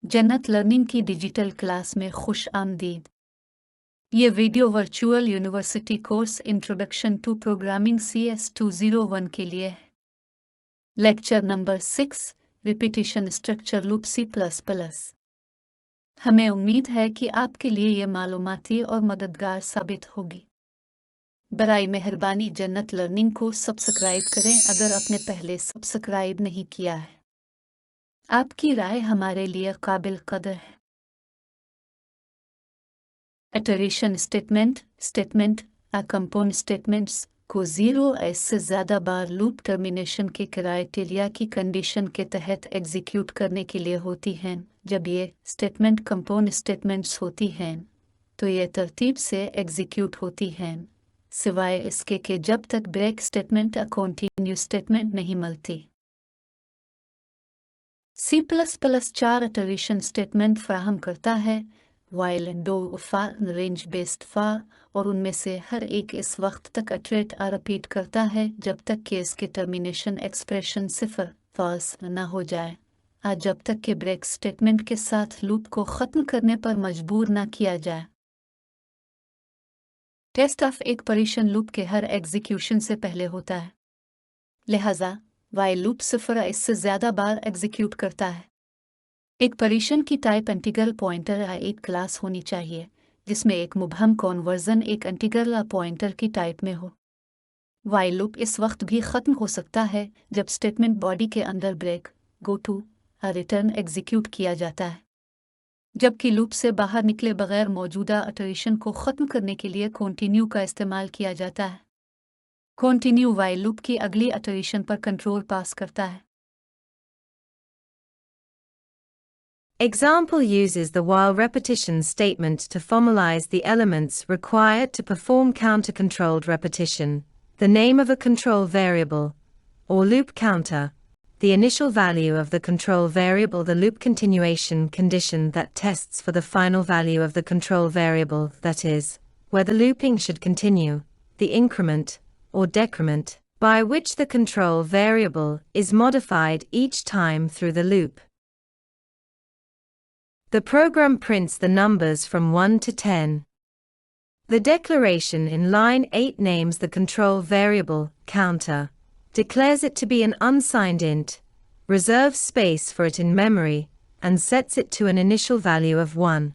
जन्नत लर्निंग की digital class में खुश आमदीद। ये video virtual university course introduction to programming CS 201 के लिए है। Lecture number 6 repetition structure loop C++। हमें उम्मीद है कि आपके लिए ये मालूमाती और मददगार साबित होगी। बराए मेहरबानी जन्नत लर्निंग को सब्सक्राइब करें अगर आपने पहले सब्सक्राइब नहीं किया है। आपकी राय हमारे लिए काबिल कदर है। इटरेशन स्टेटमेंट कंपाउंड स्टेटमेंट्स को 0 से ज़्यादा बार लूप टर्मिनेशन के क्राइटेरिया की कंडीशन के तहत एग्जीक्यूट करने के लिए होती हैं। जब ये स्टेटमेंट कंपाउंड स्टेटमेंट्स होती हैं तो ये तरतीब से एग्जीक्यूट होती हैं, सिवाय इसके कि जब तक ब्रेक स्टेटमेंट कंटिन्यू स्टेटमेंट नहीं मिलती। C++ 4 इटरेशन स्टेटमेंट फराहम करता है, while and do for range based for, और उनमें से हर एक इस वक्त तक इटरेट और रिपीट करता है जब तक कि इसके टर्मिनेशन एक्सप्रेशन सिफर फॉल्स न हो जाए, और जब तक कि ब्रेक स्टेटमेंट के साथ लूप को ख़त्म करने पर मजबूर न किया जाए। टेस्ट ऑफ एक परेशान लूप के हर एग्जीक्यूशन से पहले होता है, लिहाजा वाइल लूप 0 इससे ज़्यादा बार एग्जीक्यूट करता है। एक परेशान की टाइप इंटीग्रल पॉइंटर या एक क्लास होनी चाहिए जिसमें एक मुबहम कन्वर्जन एक इंटीग्रल पॉइंटर की टाइप में हो। वाइल लूप इस वक्त भी ख़त्म हो सकता है जब स्टेटमेंट बॉडी के अंदर ब्रेक, गो टू और रिटर्न एग्जीक्यूट किया जाता है, जबकि लूप से बाहर निकले बगैर मौजूदा इटरेशन को ख़त्म करने के लिए कंटिन्यू का इस्तेमाल किया जाता है। कंटिन्यू वाइल लूप की अगली इटरेशन पर कंट्रोल पास करता है। Example uses the while repetition statement to formalize the elements required to perform counter-controlled repetition, the name of a control variable, or loop counter, the initial value of the control variable, the loop continuation condition that tests for the final value of the control variable, that is, whether looping should continue, the increment, or decrement, by which the control variable is modified each time through the loop. The program prints the numbers from 1 to 10. The declaration in line 8 names the control variable, counter, declares it to be an unsigned int, reserves space for it in memory, and sets it to an initial value of 1.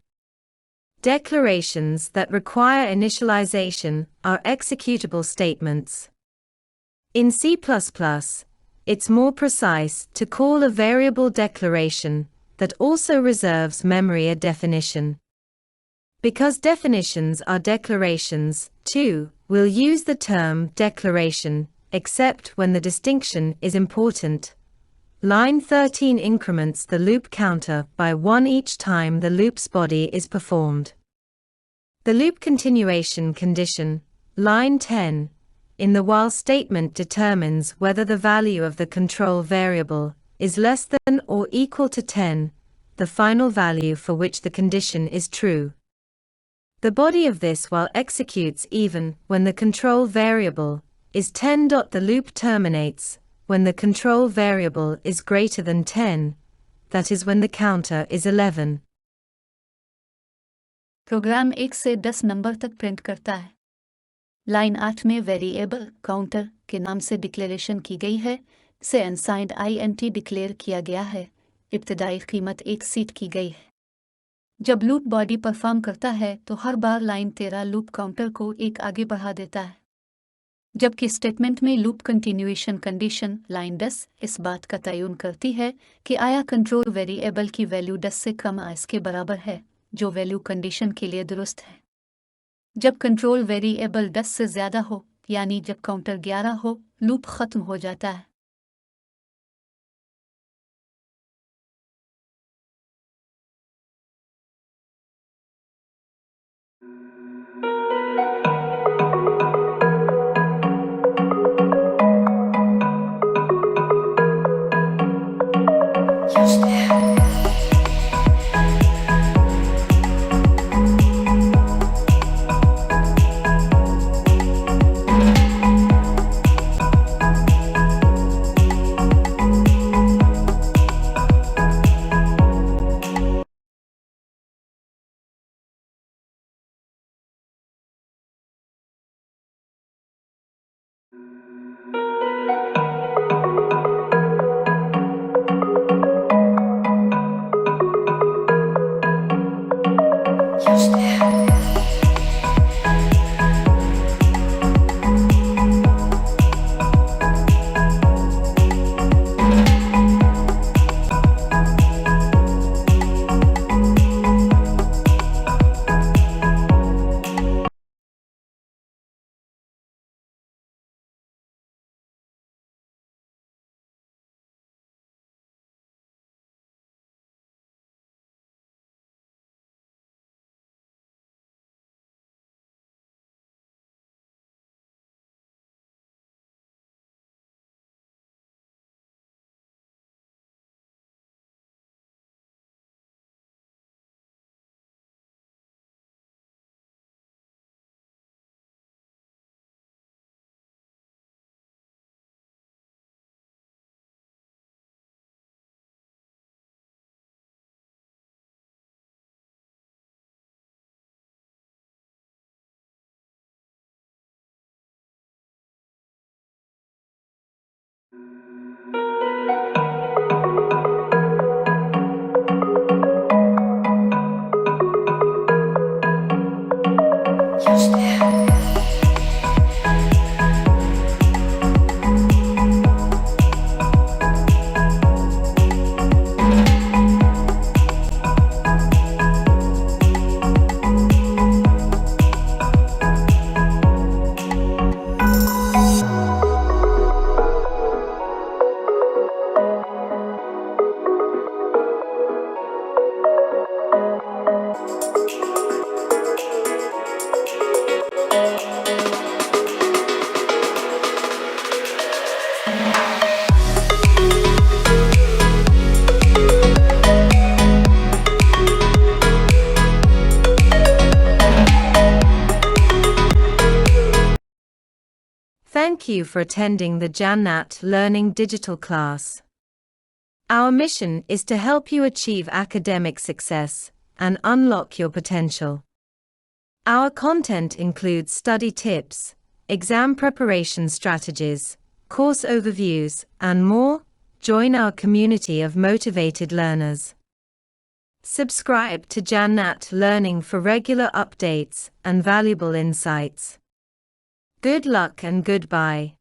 Declarations that require initialization are executable statements. In C++, it's more precise to call a variable declaration that also reserves memory a definition. Because definitions are declarations, too, we'll use the term declaration, except when the distinction is important. Line 13 increments the loop counter by 1 each time the loop's body is performed. The loop continuation condition, line 10, in the while statement determines whether the value of the control variable is less than or equal to 10, the final value for which the condition is true. The body of this while executes even when the control variable is 10. The loop terminates when the control variable is greater than 10, that is when the counter is 11. Programme 1 से 10 number तक print करता है। Line 8 में variable counter के नाम से declaration की गई है, से अनसाइंड INT डिक्लेयर किया गया है, इब्तदाई कीमत 1 सीट की गई है। जब लूप बॉडी परफॉर्म करता है तो हर बार लाइन 13 लूप काउंटर को 1 आगे बढ़ा देता है, जबकि स्टेटमेंट में लूप कंटिन्यूएशन कंडीशन लाइन 10 इस बात का तयन करती है कि आया कंट्रोल वेरिएबल की वैल्यू 10 से कम या इसके बराबर है, जो वैल्यू कंडीशन के लिए दुरुस्त है। जब कंट्रोल वेरिएबल 10 से ज़्यादा हो, यानी जब काउंटर 11 हो, लूप ख़त्म हो जाता है। Thank you for attending the Jannat Learning Digital class. Our mission is to help you achieve academic success and unlock your potential. Our content includes study tips, exam preparation strategies, course overviews, and more. Join our community of motivated learners. Subscribe to Jannat Learning for regular updates and valuable insights. Good luck and goodbye.